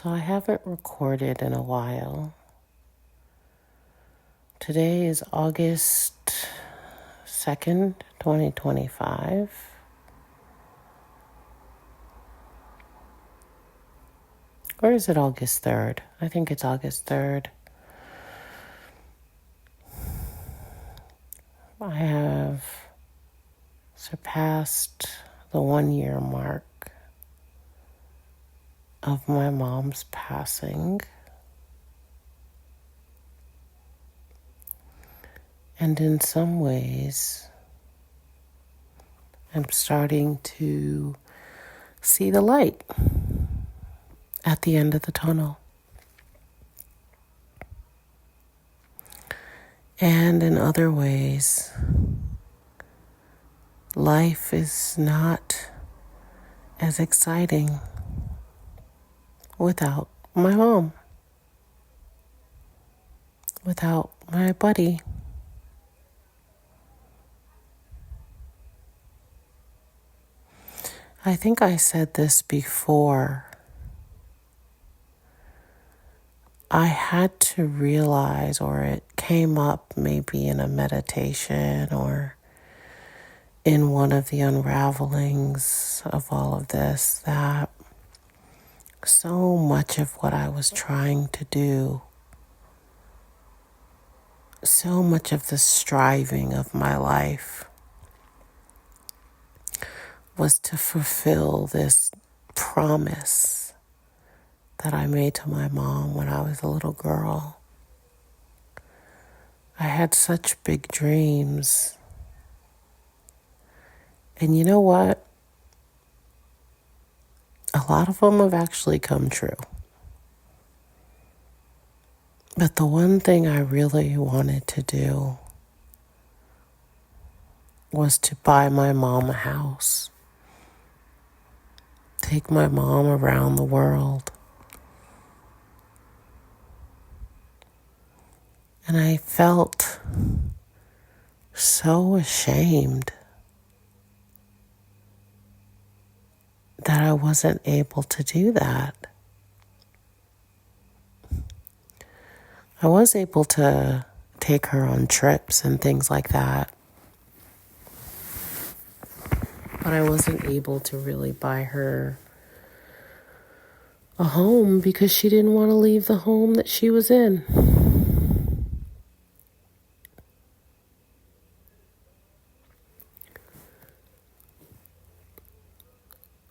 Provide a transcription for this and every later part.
So I haven't recorded in a while. Today is August 2nd, 2025. Or is it August 3rd? I think it's August 3rd. I have surpassed the 1 year mark of my mom's passing. And in some ways, I'm starting to see the light at the end of the tunnel. And in other ways, life is not as exciting without my mom, without my buddy. I think I said this before. I had to realize, or it came up maybe in a meditation or in one of the unravelings of all of this, that so much of what I was trying to do, so much of the striving of my life was to fulfill this promise that I made to my mom when I was a little girl. I had such big dreams. And you know what? A lot of them have actually come true. But the one thing I really wanted to do was to buy my mom a house. Take my mom around the world. And I felt so ashamed that I wasn't able to do that. I was able to take her on trips and things like that, but I wasn't able to really buy her a home because she didn't want to leave the home that she was in.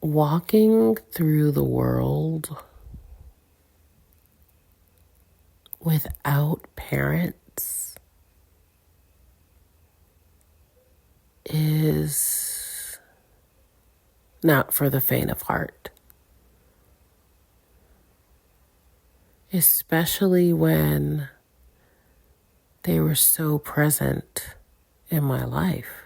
Walking through the world without parents is not for the faint of heart. Especially when they were so present in my life.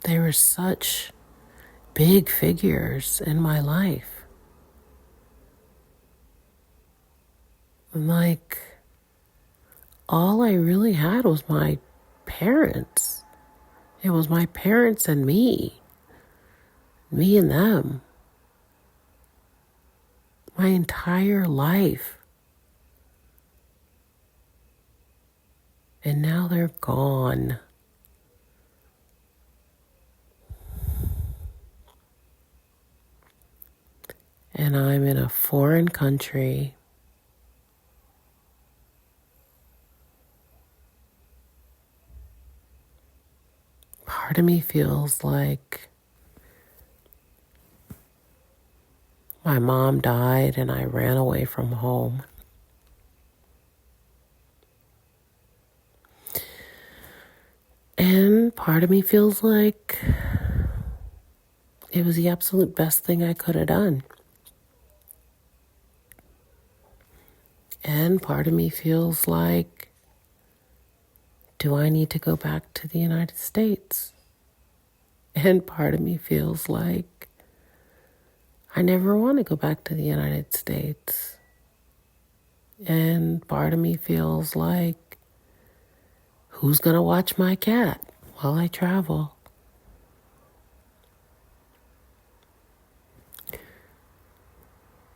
They were such big figures in my life. Like, all I really had was my parents. It was my parents and me and them. My entire life. And now they're gone. And I'm in a foreign country. Part of me feels like my mom died and I ran away from home. And part of me feels like it was the absolute best thing I could have done. And part of me feels like, do I need to go back to the United States? And part of me feels like, I never want to go back to the United States. And part of me feels like, Who's going to watch my cat while I travel?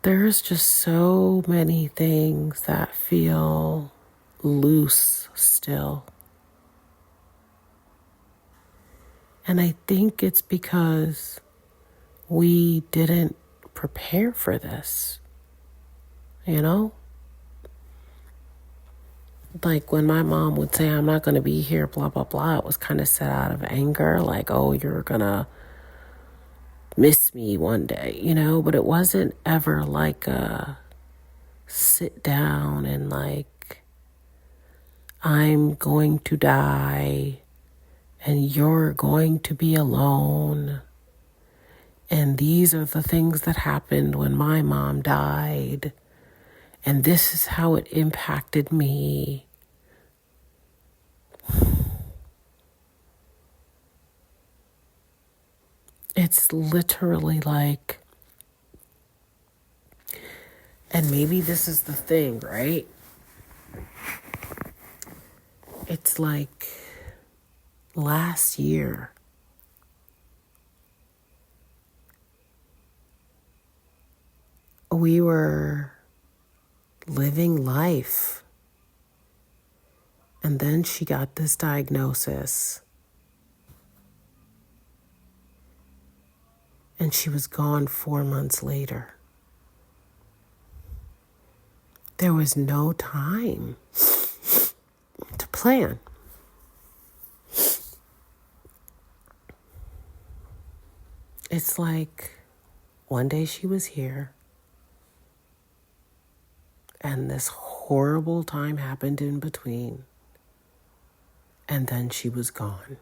There's just so many things that feel loose still. And I think it's because we didn't prepare for this, you know? Like when my mom would say, I'm not going to be here, blah, blah, blah, it was kind of said out of anger, like, oh, you're going to miss me one day, you know? But it wasn't ever like a sit down and like, I'm going to die and you're going to be alone. And these are the things that happened when my mom died. And this is how it impacted me. It's literally like, and maybe this is the thing, right? It's like last year, we were living life. And then she got this diagnosis. And she was gone 4 months later. There was no time to plan. It's like one day she was here and this horrible time happened in between. And then she was gone.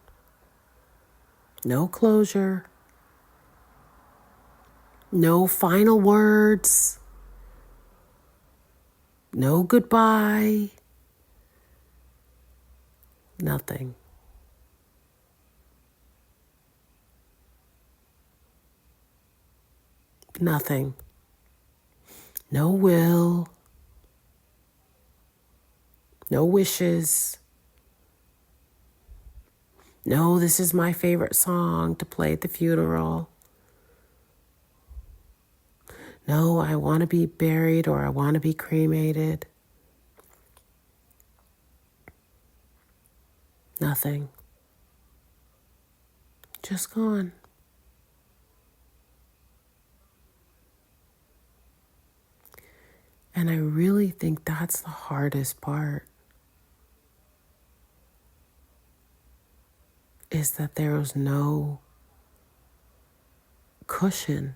No closure. No final words. No goodbye. Nothing. Nothing. No will. No wishes. No, this is my favorite song to play at the funeral. No, I want to be buried or I want to be cremated. Nothing. Just gone. And I really think that's the hardest part. Is that there was no cushion.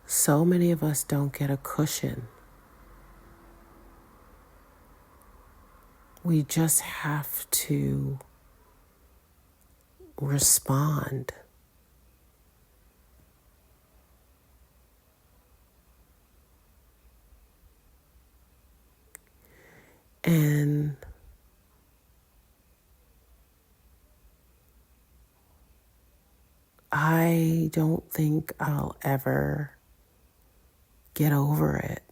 So many of us don't get a cushion. We just have to respond. And I don't think I'll ever get over it.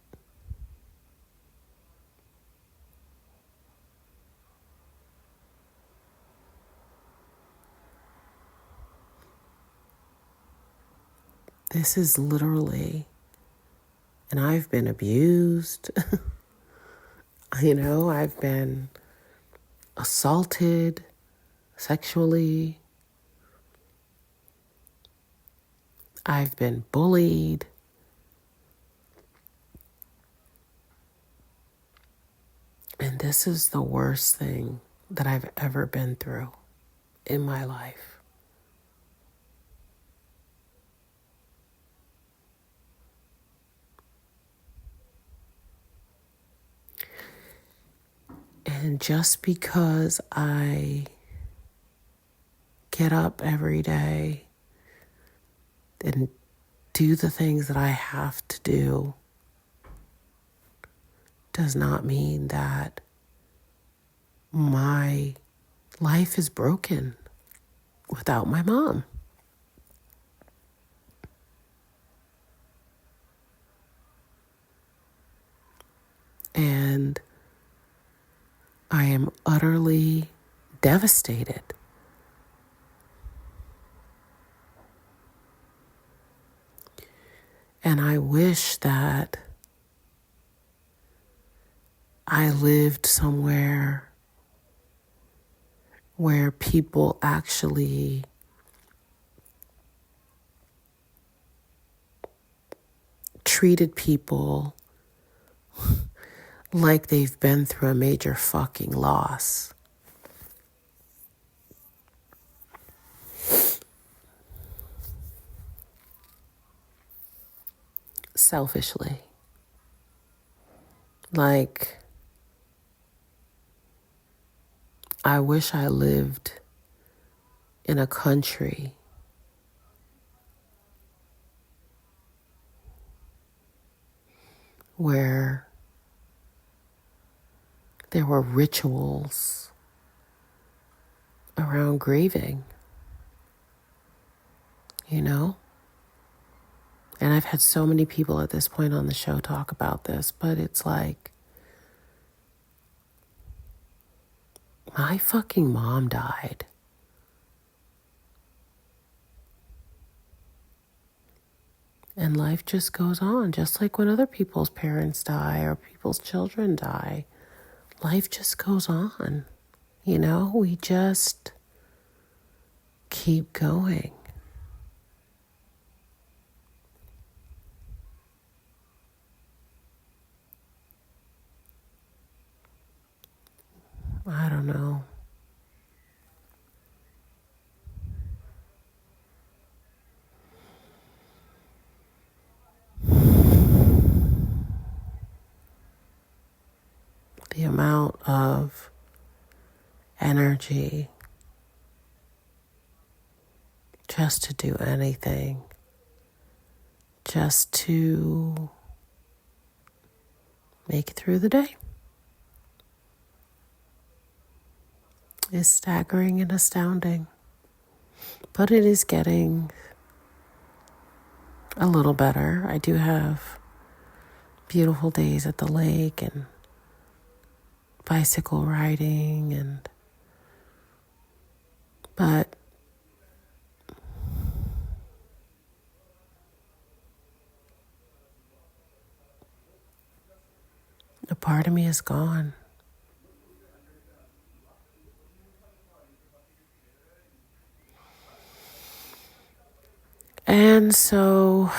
This is literally, and I've been abused. I've been assaulted sexually. I've been bullied. And this is the worst thing that I've ever been through in my life. And just because I get up every day and do the things that I have to do does not mean that my life is broken without my mom. am utterly devastated. And I wish that I lived somewhere where people actually treated people like they've been through a major fucking loss. Selfishly. Like, I wish I lived in a country where there were rituals around grieving, you know? And I've had so many people at this point on the show talk about this, but it's like, my fucking mom died. And life just goes on, just like when other people's parents die or people's children die. Life just goes on. You know, we just keep going. I don't know. The amount of energy just to do anything, just to make it through the day is staggering and astounding. But it is getting a little better. I do have beautiful days at the lake and bicycle riding but a part of me is gone. And so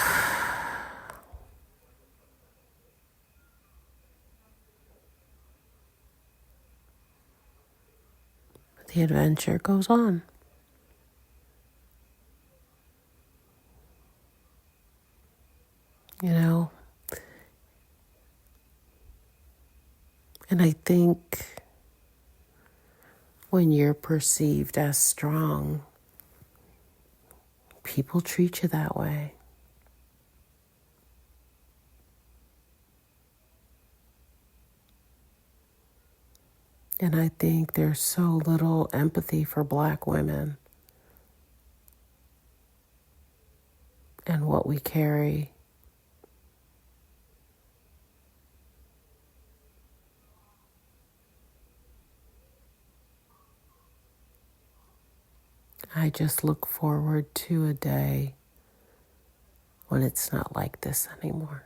the adventure goes on. You know? And I think when you're perceived as strong, people treat you that way. And I think there's so little empathy for Black women and what we carry. I just look forward to a day when it's not like this anymore.